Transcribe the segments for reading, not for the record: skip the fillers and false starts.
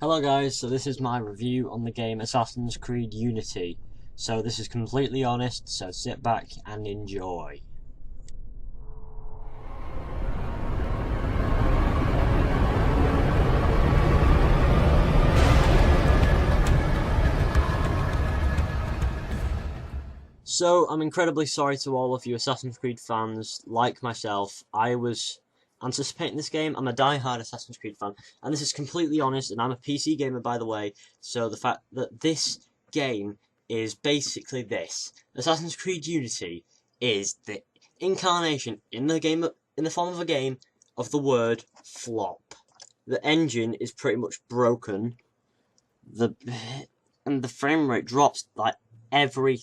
Hello guys, so this is my review on the game Assassin's Creed Unity. So this is completely honest, so sit back and enjoy. So I'm incredibly sorry to all of you Assassin's Creed fans like myself. I was anticipating this game. I'm a die-hard Assassin's Creed fan, and this is completely honest, and I'm a PC gamer by the way, so the fact that this game is basically this. Assassin's Creed Unity is the incarnation in the form of a game of the word flop. The engine is pretty much broken. And the frame rate drops like every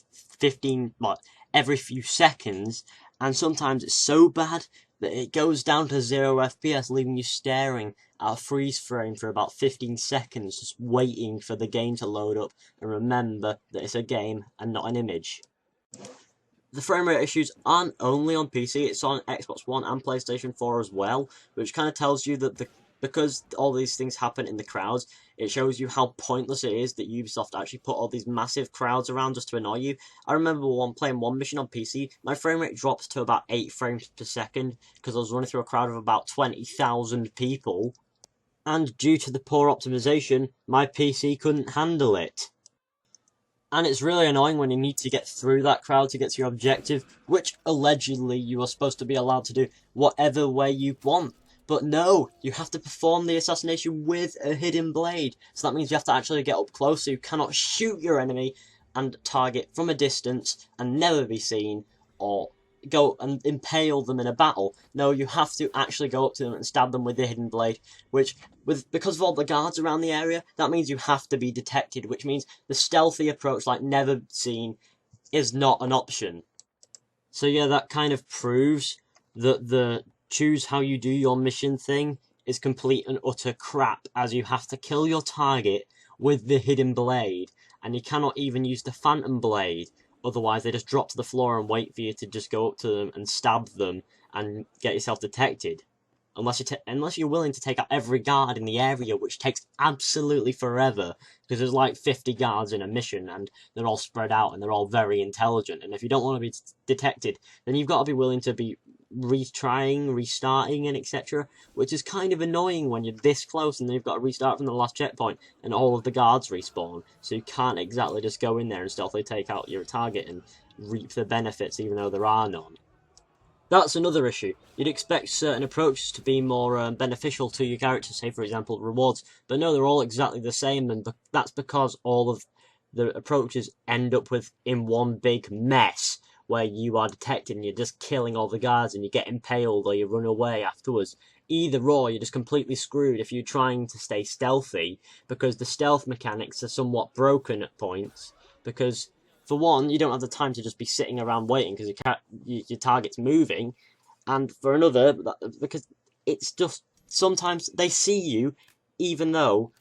few seconds, and sometimes it's so bad that it goes down to 0 FPS, leaving you staring at a freeze frame for about 15 seconds, just waiting for the game to load up and remember that it's a game and not an image. The frame rate issues aren't only on PC, it's on Xbox One and PlayStation 4 as well, which kind of tells you that because all these things happen in the crowds, it shows you how pointless it is that Ubisoft actually put all these massive crowds around just to annoy you. I remember playing one mission on PC, my frame rate dropped to about 8 frames per second because I was running through a crowd of about 20,000 people, and due to the poor optimisation, my PC couldn't handle it. And it's really annoying when you need to get through that crowd to get to your objective, which allegedly you are supposed to be allowed to do whatever way you want. But no, you have to perform the assassination with a hidden blade. So that means you have to actually get up close, so you cannot shoot your enemy and target from a distance and never be seen, or go and impale them in a battle. No, you have to actually go up to them and stab them with the hidden blade, which, because of all the guards around the area, that means you have to be detected, which means the stealthy approach, like never seen, is not an option. So yeah, that kind of proves that the choose how you do your mission thing is complete and utter crap, as you have to kill your target with the hidden blade, and you cannot even use the phantom blade, otherwise they just drop to the floor and wait for you to just go up to them and stab them and get yourself detected. Unless you're willing to take out every guard in the area, which takes absolutely forever, because there's like 50 guards in a mission, and they're all spread out, and they're all very intelligent, and if you don't want to be detected, then you've got to be willing to be retrying, restarting, and etc., which is kind of annoying when you're this close and then you've got to restart from the last checkpoint, and all of the guards respawn, so you can't exactly just go in there and stealthily take out your target and reap the benefits, even though there are none. That's another issue. You'd expect certain approaches to be more beneficial to your character, say for example rewards, but no, they're all exactly the same, and that's because all of the approaches end up in one big mess, where you are detected and you're just killing all the guards and you get impaled or you run away afterwards. Either or, you're just completely screwed if you're trying to stay stealthy, because the stealth mechanics are somewhat broken at points, because for one, you don't have the time to just be sitting around waiting because your target's moving, and for another, because it's just sometimes they see you even though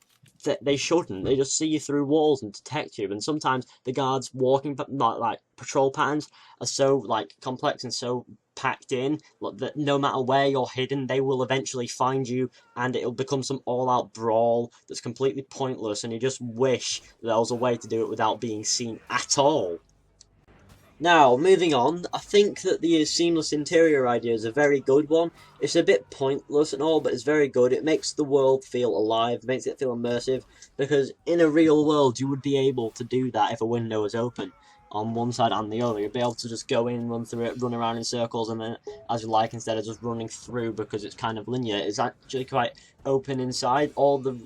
they shouldn't. They just see you through walls and detect you, and sometimes the guards walking like patrol patterns are so complex and so packed in that no matter where you're hidden, they will eventually find you, and it'll become some all-out brawl that's completely pointless, and you just wish there was a way to do it without being seen at all. Now, moving on, I think that the seamless interior idea is a very good one. It's a bit pointless and all, but it's very good. It makes the world feel alive, makes it feel immersive, because in a real world you would be able to do that if a window was open on one side and the other. You'd be able to just go in, run through it, run around in circles and then as you like, instead of just running through because it's kind of linear. It's actually quite open inside. All the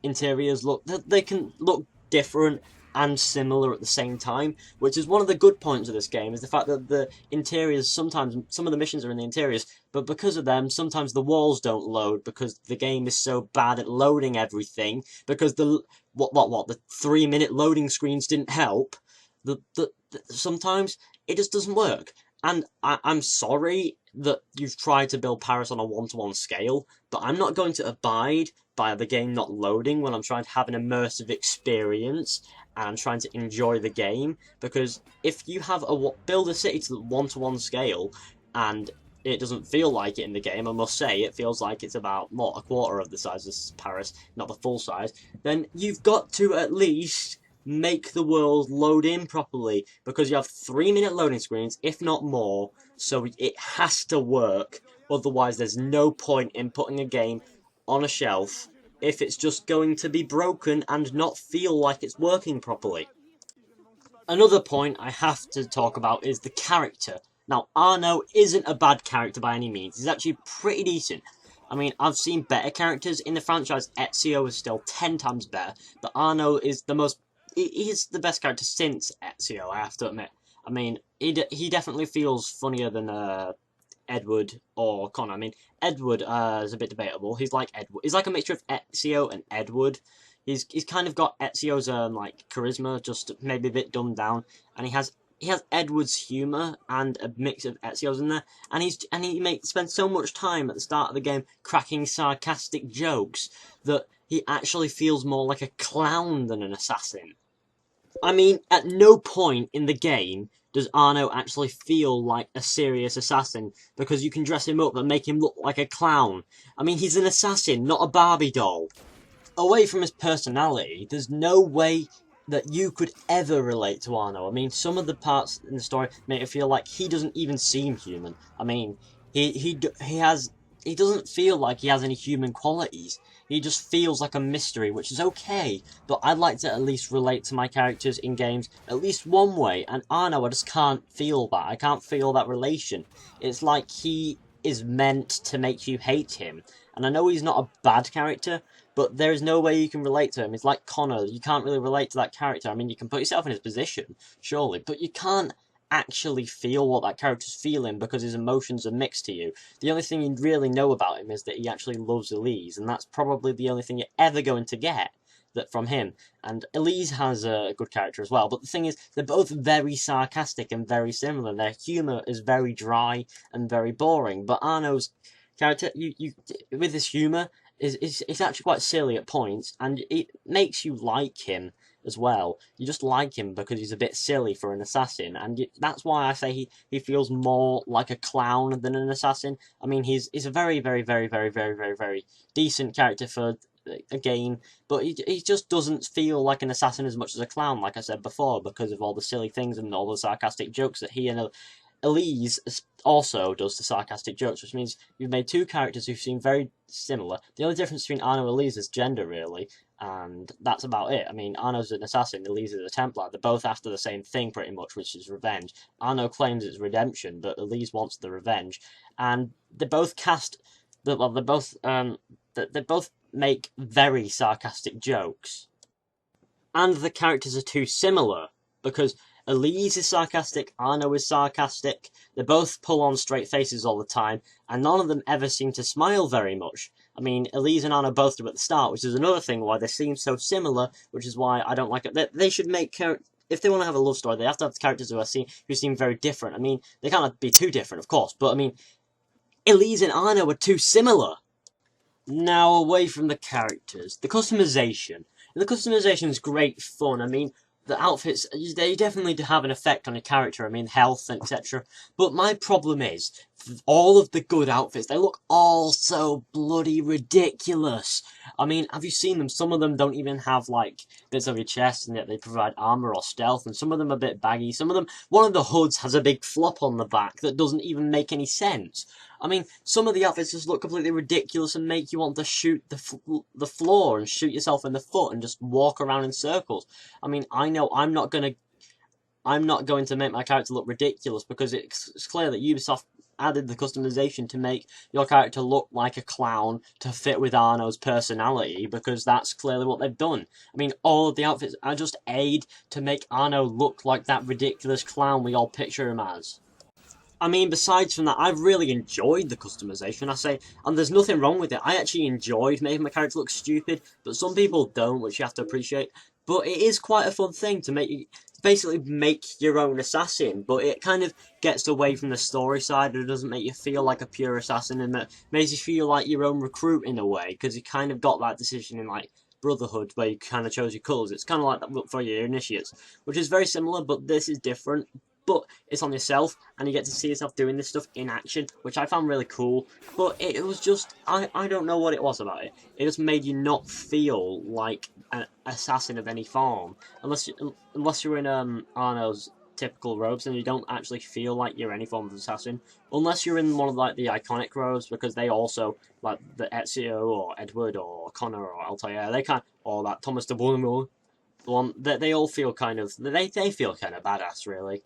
interiors they can look different and similar at the same time, which is one of the good points of this game, is the fact that the interiors, sometimes some of the missions are in the interiors, but because of them, sometimes the walls don't load because the game is so bad at loading everything, because the 3-minute loading screens didn't help. Sometimes it just doesn't work. And I'm sorry that you've tried to build Paris on a one-to-one scale, but I'm not going to abide by the game not loading when I'm trying to have an immersive experience and I'm trying to enjoy the game, because if you have build a city to the one-to-one scale and it doesn't feel like it in the game, I must say. It feels like it's about, what, a quarter of the size of Paris, not the full size. Then you've got to at least make the world load in properly, because you have 3-minute loading screens, if not more, so it has to work. Otherwise, there's no point in putting a game on a shelf if it's just going to be broken and not feel like it's working properly. Another point I have to talk about is the character. Now, Arno isn't a bad character by any means. He's actually pretty decent. I mean, I've seen better characters in the franchise. Ezio is still 10 times better, but Arno is the most... He's the best character since Ezio, I have to admit. I mean, he definitely feels funnier than Edward or Connor. I mean, Edward is a bit debatable. He's like Edward. He's like a mixture of Ezio and Edward. He's kind of got Ezio's like charisma, just maybe a bit dumbed down, and he has Edward's humor and a mix of Ezio's in there, and he spends so much time at the start of the game cracking sarcastic jokes that he actually feels more like a clown than an assassin. I mean, at no point in the game does Arno actually feel like a serious assassin, because you can dress him up and make him look like a clown. I mean, he's an assassin, not a Barbie doll. Away from his personality, there's no way that you could ever relate to Arno. I mean, some of the parts in the story make it feel like he doesn't even seem human. I mean, he doesn't feel like he has any human qualities. He just feels like a mystery, which is okay, but I'd like to at least relate to my characters in games at least one way, and Arno, I just can't feel that. I can't feel that relation. It's like he is meant to make you hate him. And I know he's not a bad character, but there is no way you can relate to him. It's like Connor. You can't really relate to that character. I mean, you can put yourself in his position, surely, but you can't actually feel what that character's feeling because his emotions are mixed to you. The only thing you really know about him is that he actually loves Elise, and that's probably the only thing you're ever going to get from him. And Elise has a good character as well, but the thing is, they're both very sarcastic and very similar. Their humour is very dry and very boring, but Arno's character, with his humour, is actually quite silly at points, and it makes you like him as well. You just like him because he's a bit silly for an assassin, and that's why I say he feels more like a clown than an assassin. I mean, he's a very, very, very, very, very, very, very decent character for a game, but he just doesn't feel like an assassin as much as a clown, like I said before, because of all the silly things and all the sarcastic jokes that he and Elise also does the sarcastic jokes, which means you've made two characters who seem very similar. The only difference between Arno and Elise is gender, really, and that's about it. I mean, Arno's an assassin, Elise is a Templar. They're both after the same thing, pretty much, which is revenge. Arno claims it's redemption, but Elise wants the revenge, and they both they both make very sarcastic jokes, and the characters are too similar, because Elise is sarcastic, Arno is sarcastic, they both pull on straight faces all the time, and none of them ever seem to smile very much. I mean, Elise and Arno both do at the start, which is another thing why they seem so similar, which is why I don't like it. They should make if they want to have a love story, they have to have characters who seem very different. I mean, they can't be too different, of course, but I mean, Elise and Arno are too similar. Now, away from the characters, the customization. The customization is great fun. I mean, the outfits, they definitely have an effect on your character, I mean, health, etc. But my problem is, all of the good outfits, they look all so bloody ridiculous. I mean, have you seen them? Some of them don't even have, like, bits of your chest, and yet they provide armor or stealth, and some of them are a bit baggy. Some of them, one of the hoods has a big flop on the back that doesn't even make any sense. I mean, some of the outfits just look completely ridiculous and make you want to shoot the floor and shoot yourself in the foot and just walk around in circles. I mean, I know I'm not going to make my character look ridiculous, because it's clear that Ubisoft added the customization to make your character look like a clown to fit with Arno's personality, because that's clearly what they've done. I mean, all of the outfits are just aid to make Arno look like that ridiculous clown we all picture him as. I mean, besides from that, I've really enjoyed the customization, I say, and there's nothing wrong with it. I actually enjoyed making my character look stupid, but some people don't, which you have to appreciate. But it is quite a fun thing to basically make your own assassin, but it kind of gets away from the story side. It doesn't make you feel like a pure assassin, and it makes you feel like your own recruit in a way, because you kind of got that decision in, like, Brotherhood, where you kind of chose your colours. It's kind of like that for your initiates, which is very similar, but this is different. but it's on yourself, and you get to see yourself doing this stuff in action, which I found really cool. But it was just, I don't know what it was about it. It just made you not feel like an assassin of any form, unless you're in Arno's typical robes, and you don't actually feel like you're any form of assassin, unless you're in one of like the iconic robes, because they also, like the Ezio or Edward or Connor or Altair, they kind, or that Thomas de Bournemouth, the one that they all feel kind of, they feel kind of badass, really.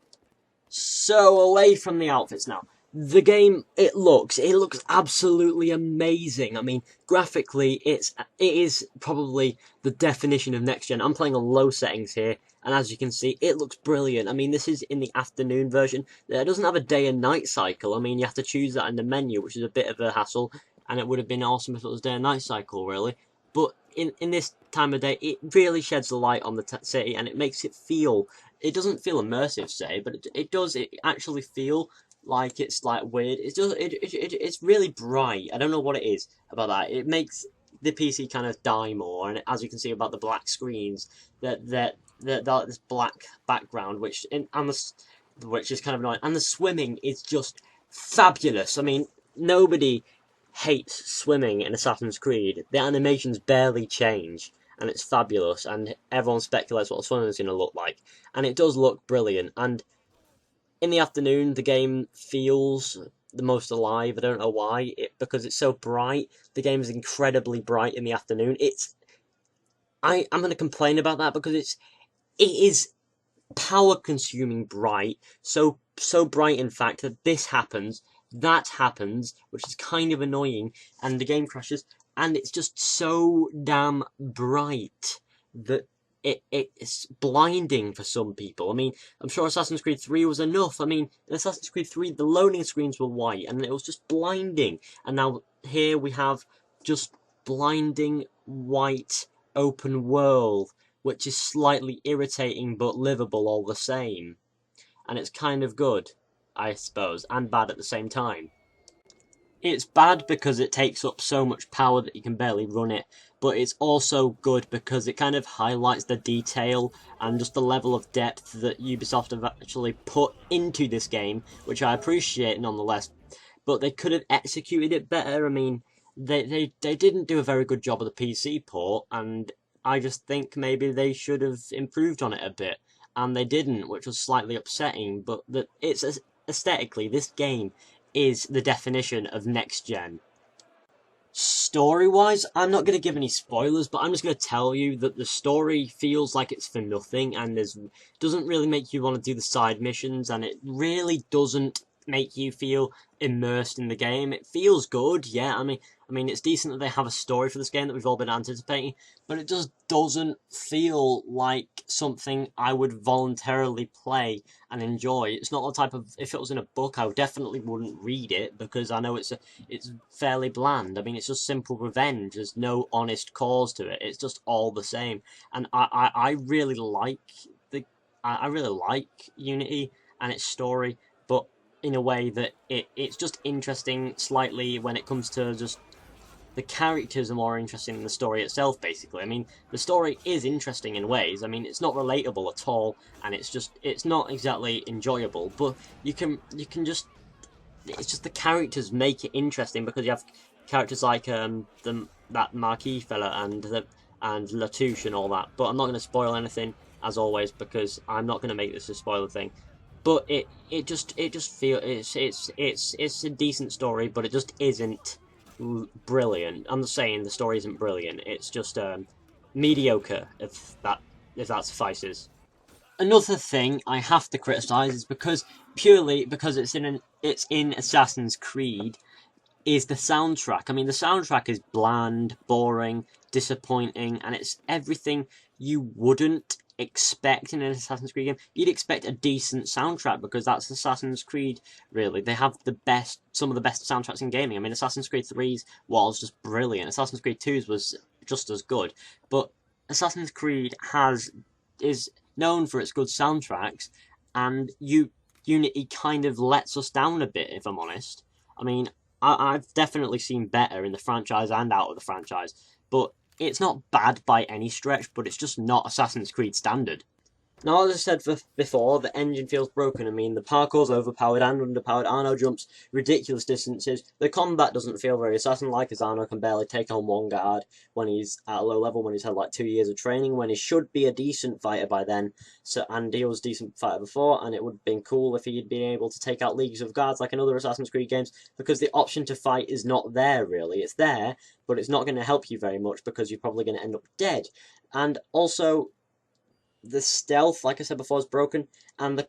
So away from the outfits now. The game, it looks absolutely amazing. I mean, graphically, it is probably the definition of next gen. I'm playing on low settings here, and as you can see, it looks brilliant. I mean, this is in the afternoon version. It doesn't have a day and night cycle. I mean, you have to choose that in the menu, which is a bit of a hassle, and it would have been awesome if it was day and night cycle, really. But in this time of day, it really sheds the light on the city, and it makes it feel, it doesn't feel immersive, say, but it does, it actually feel like it's like weird. It's really bright. I don't know what it is about that. It makes the PC kind of die more, and as you can see about the black screens, that this black background, which which is kind of annoying, and the swimming is just fabulous. I mean, nobody hates swimming in Assassin's Creed. The animations barely change, and it's fabulous, and everyone speculates what the swimming is going to look like, and it does look brilliant. And in the afternoon, the game feels the most alive. I don't know why, because it's so bright. The game is incredibly bright in the afternoon. I'm going to complain about that because it is power consuming bright, so bright in fact that this happens, that happens, which is kind of annoying, and the game crashes, and it's just so damn bright that it's blinding for some people. I mean, I'm sure Assassin's Creed 3 was enough. I mean, in Assassin's Creed 3, the loading screens were white, and it was just blinding. And now here we have just blinding white open world, which is slightly irritating but livable all the same. And it's kind of good, I suppose, and bad at the same time. It's bad because it takes up so much power that you can barely run it, but it's also good because it kind of highlights the detail and just the level of depth that Ubisoft have actually put into this game, which I appreciate nonetheless. But they could have executed it better. I mean, they didn't do a very good job of the PC port, and I just think maybe they should have improved on it a bit, and they didn't, which was slightly upsetting. But it's aesthetically, this game is the definition of next gen. Story-wise, I'm not going to give any spoilers, but I'm just going to tell you that the story feels like it's for nothing, and doesn't really make you want to do the side missions, and it really doesn't make you feel immersed in the game. It feels good, yeah. I mean, it's decent that they have a story for this game that we've all been anticipating, but it just doesn't feel like something I would voluntarily play and enjoy. It's not the type of, if it was in a book, I definitely wouldn't read it, because I know it's fairly bland. I mean, it's just simple revenge. There's no honest cause to it. It's just all the same. And I really like I really like Unity and its story, but in a way that it's just interesting slightly when it comes to just the characters are more interesting than the story itself, basically. I mean, the story is interesting in ways. I mean, it's not relatable at all, and it's not exactly enjoyable, but you can just, it's just the characters make it interesting, because you have characters like that Marquis fella and Latouche and all that. But I'm not going to spoil anything, as always, because I'm not going to make this a spoiler thing. But it just feels, it's a decent story, but it just isn't brilliant. I'm not saying the story isn't brilliant. It's just mediocre, if that suffices. Another thing I have to criticise is purely because it's in Assassin's Creed, is the soundtrack. I mean, the soundtrack is bland, boring, disappointing, and it's everything you wouldn't expect in an Assassin's Creed game. You'd expect a decent soundtrack, because that's Assassin's Creed, really. They have some of the best soundtracks in gaming. I mean, Assassin's Creed 3's was just brilliant. Assassin's Creed 2's was just as good. But Assassin's Creed is known for its good soundtracks, and Unity kind of lets us down a bit, if I'm honest. I mean, I've definitely seen better in the franchise and out of the franchise, but it's not bad by any stretch, but it's just not Assassin's Creed standard. Now, as I said before, the engine feels broken. I mean, the parkour's overpowered and underpowered. Arno jumps ridiculous distances. The combat doesn't feel very assassin-like, as Arno can barely take on one guard when he's at a low level, when he's had like 2 years of training, when he should be a decent fighter by then. And he was a decent fighter before, and it would have been cool if he'd been able to take out leagues of guards like in other Assassin's Creed games, because the option to fight is not there, really. It's there, but it's not going to help you very much, because you're probably going to end up dead. And also, the stealth, like I said before, is broken, and the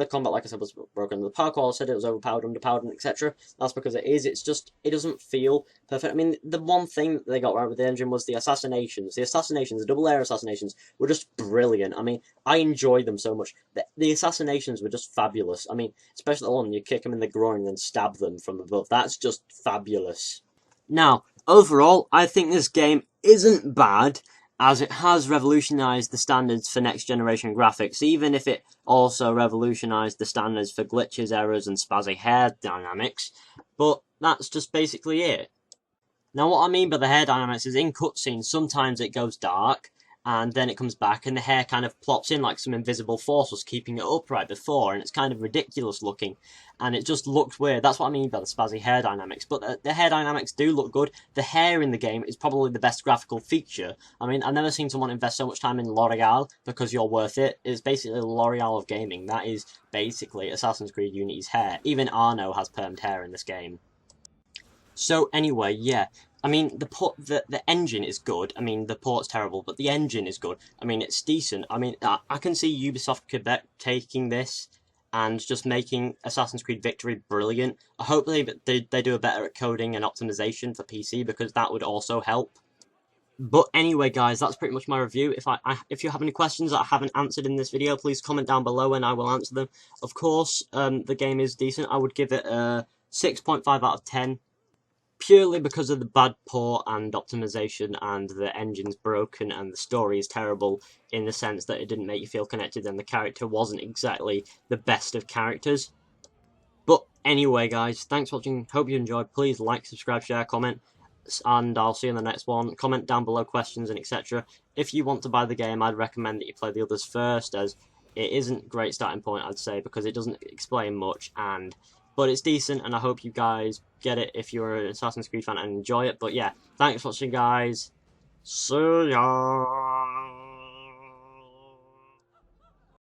combat, like I said, was broken. The parkour, I said it was overpowered, underpowered, and etc. That's because it is. It's just, it doesn't feel perfect. I mean, the one thing that they got right with the engine was the assassinations. The assassinations, the double air assassinations, were just brilliant. I mean, I enjoyed them so much. The assassinations were just fabulous. I mean, especially the one you kick them in the groin and then stab them from above. That's just fabulous. Now, overall, I think this game isn't bad, as it has revolutionised the standards for next generation graphics, even if it also revolutionised the standards for glitches, errors, and spazzy hair dynamics. But that's just basically it. Now, what I mean by the hair dynamics is in cutscenes, sometimes it goes dark, and then it comes back, and the hair kind of plops in like some invisible force was keeping it upright before, and it's kind of ridiculous looking, and it just looks weird. That's what I mean by the spazzy hair dynamics. But the hair dynamics do look good. The hair in the game is probably the best graphical feature. I mean, I've never seen someone invest so much time in L'Oreal, because you're worth it. It's basically the L'Oreal of gaming. That is basically Assassin's Creed Unity's hair. Even Arno has permed hair in this game. So anyway, yeah. I mean, the engine is good. I mean, the port's terrible, but the engine is good. I mean, it's decent. I mean, I can see Ubisoft Quebec taking this and just making Assassin's Creed Victory brilliant. I hope they do a better at coding and optimization for PC, because that would also help. But anyway, guys, that's pretty much my review. If you have any questions that I haven't answered in this video, please comment down below and I will answer them. Of course, the game is decent. I would give it a 6.5 out of 10. Purely because of the bad port and optimization, and the engine's broken, and the story is terrible in the sense that it didn't make you feel connected, and the character wasn't exactly the best of characters. But anyway, guys, thanks for watching. Hope you enjoyed. Please like, subscribe, share, comment, and I'll see you in the next one. Comment down below questions and etc. If you want to buy the game, I'd recommend that you play the others first, as it isn't a great starting point, I'd say, because it doesn't explain much, but it's decent, and I hope you guys get it if you're an Assassin's Creed fan and enjoy it. But yeah, thanks for watching, guys. See ya!